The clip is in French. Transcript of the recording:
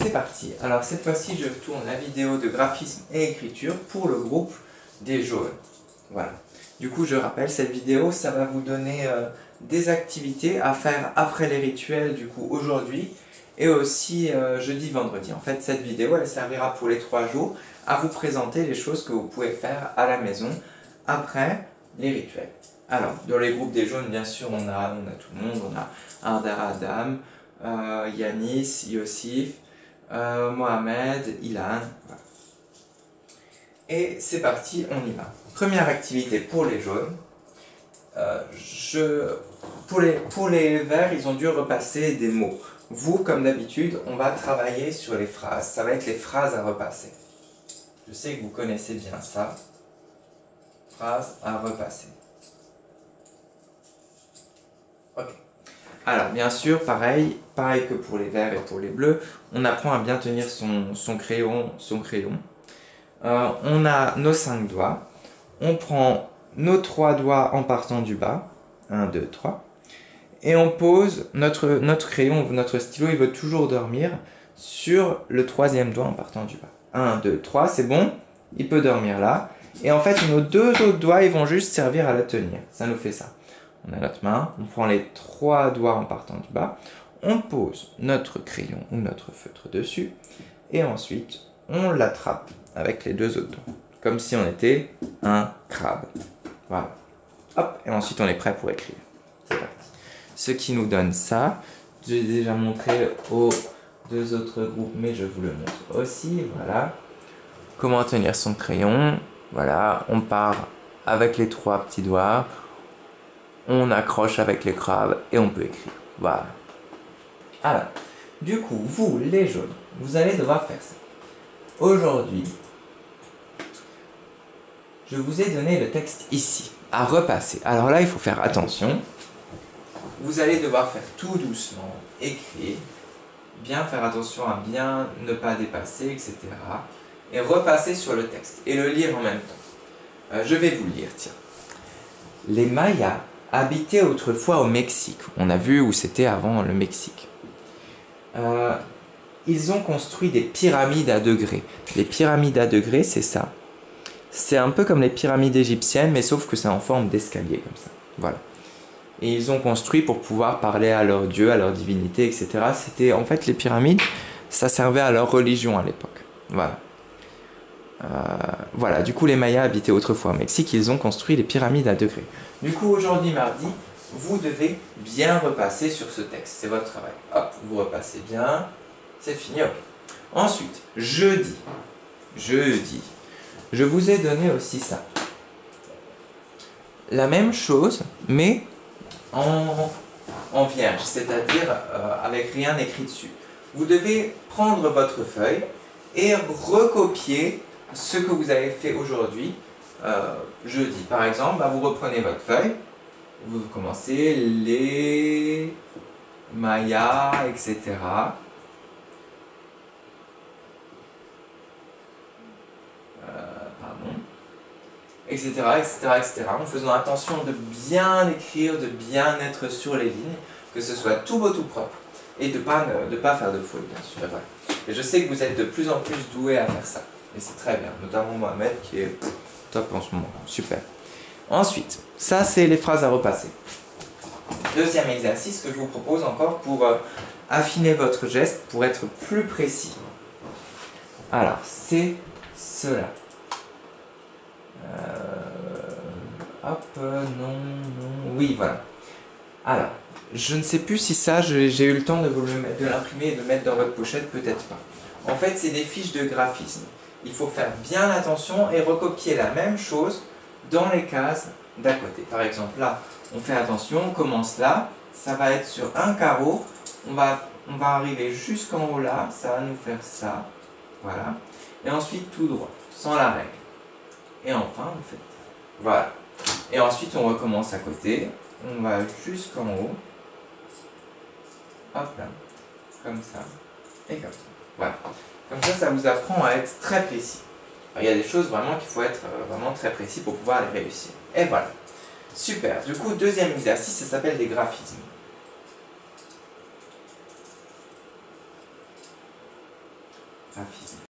c'est parti. Alors cette fois-ci, je tourne la vidéo de graphisme et écriture pour le groupe des jaunes. Voilà. Du coup, je rappelle, cette vidéo, ça va vous donner des activités à faire après les rituels, du coup, aujourd'hui, et aussi jeudi, vendredi. En fait, cette vidéo, elle servira pour les 3 jours à vous présenter les choses que vous pouvez faire à la maison après les rituels. Alors, dans les groupes des jaunes, bien sûr, on a tout le monde. On a Ardar Adam, Yanis, Yossif, Mohamed, Ilan. Voilà. Et c'est parti, on y va. Première activité pour les jaunes. Pour les verts, ils ont dû repasser des mots. Vous, comme d'habitude, on va travailler sur les phrases. Ça va être les phrases à repasser. Je sais que vous connaissez bien ça. Phrases à repasser. Ok. Alors, bien sûr, pareil que pour les verts et pour les bleus, on apprend à bien tenir son crayon. On a nos 5 doigts. On prend nos 3 doigts en partant du bas. 1, 2, 3. Et on pose notre crayon, notre stylo, il veut toujours dormir sur le 3e doigt en partant du bas. 1, 2, 3, c'est bon. Il peut dormir là. Et en fait, nos 2 autres doigts, ils vont juste servir à la tenir. Ça nous fait ça. On a notre main, on prend les 3 doigts en partant du bas. On pose notre crayon ou notre feutre dessus. Et ensuite, on l'attrape avec les 2 autres doigts. Comme si on était un crabe. Voilà. Hop, et ensuite on est prêt pour écrire. C'est parti. Ce qui nous donne ça, j'ai déjà montré aux 2 autres groupes, mais je vous le montre aussi. Voilà. Comment tenir son crayon. Voilà, on part avec les 3 petits doigts. On accroche avec les crabes et on peut écrire. Voilà. Alors, du coup, vous, les jaunes, vous allez devoir faire ça. Aujourd'hui, je vous ai donné le texte ici, à repasser. Alors là, il faut faire attention. Vous allez devoir faire tout doucement, écrire, bien faire attention à bien ne pas dépasser, etc. Et repasser sur le texte et le lire en même temps. Je vais vous le lire, tiens. Les Mayas habitaient autrefois au Mexique. On a vu où c'était avant le Mexique. Ils ont construit des pyramides à degrés. Les pyramides à degrés, c'est ça. C'est un peu comme les pyramides égyptiennes, mais sauf que c'est en forme d'escalier, comme ça. Voilà. Et ils ont construit pour pouvoir parler à leur dieu, à leur divinité, etc. C'était, en fait, les pyramides, ça servait à leur religion à l'époque. Voilà. Voilà, du coup, les Mayas habitaient autrefois au Mexique, ils ont construit les pyramides à degrés. Du coup, aujourd'hui, mardi, vous devez bien repasser sur ce texte. C'est votre travail. Hop, vous repassez bien. C'est fini, ok. Ensuite, jeudi, je vous ai donné aussi ça. La même chose, mais en vierge, c'est-à-dire avec rien écrit dessus. Vous devez prendre votre feuille et recopier ce que vous avez fait aujourd'hui, jeudi. Par exemple, vous reprenez votre feuille, vous commencez les Mayas, etc. Etc., en faisant attention de bien écrire, de bien être sur les lignes, que ce soit tout beau, tout propre, et de pas faire de fautes, bien sûr. Et, voilà. Et je sais que vous êtes de plus en plus doués à faire ça, et c'est très bien, notamment Mohamed qui est top en ce moment, super. Ensuite, ça c'est les phrases à repasser. Deuxième exercice que je vous propose encore pour affiner votre geste, pour être plus précis. Alors, c'est cela. Non, oui, voilà. Alors, je ne sais plus si ça, j'ai eu le temps de l'imprimer et de le mettre dans votre pochette, peut-être pas. En fait, c'est des fiches de graphisme. Il faut faire bien attention et recopier la même chose dans les cases d'à côté. Par exemple, là, on fait attention, on commence là, ça va être sur un carreau, on va arriver jusqu'en haut là, ça va nous faire ça, voilà. Et ensuite, tout droit, sans la règle. Et enfin, vous faites voilà. Et ensuite, on recommence à côté. On va jusqu'en haut. Hop là. Comme ça. Et comme ça. Voilà. Comme ça, ça vous apprend à être très précis. Alors, il y a des choses vraiment qu'il faut être vraiment très précis pour pouvoir les réussir. Et voilà. Super. Du coup, deuxième exercice, ça s'appelle des graphismes. Graphisme.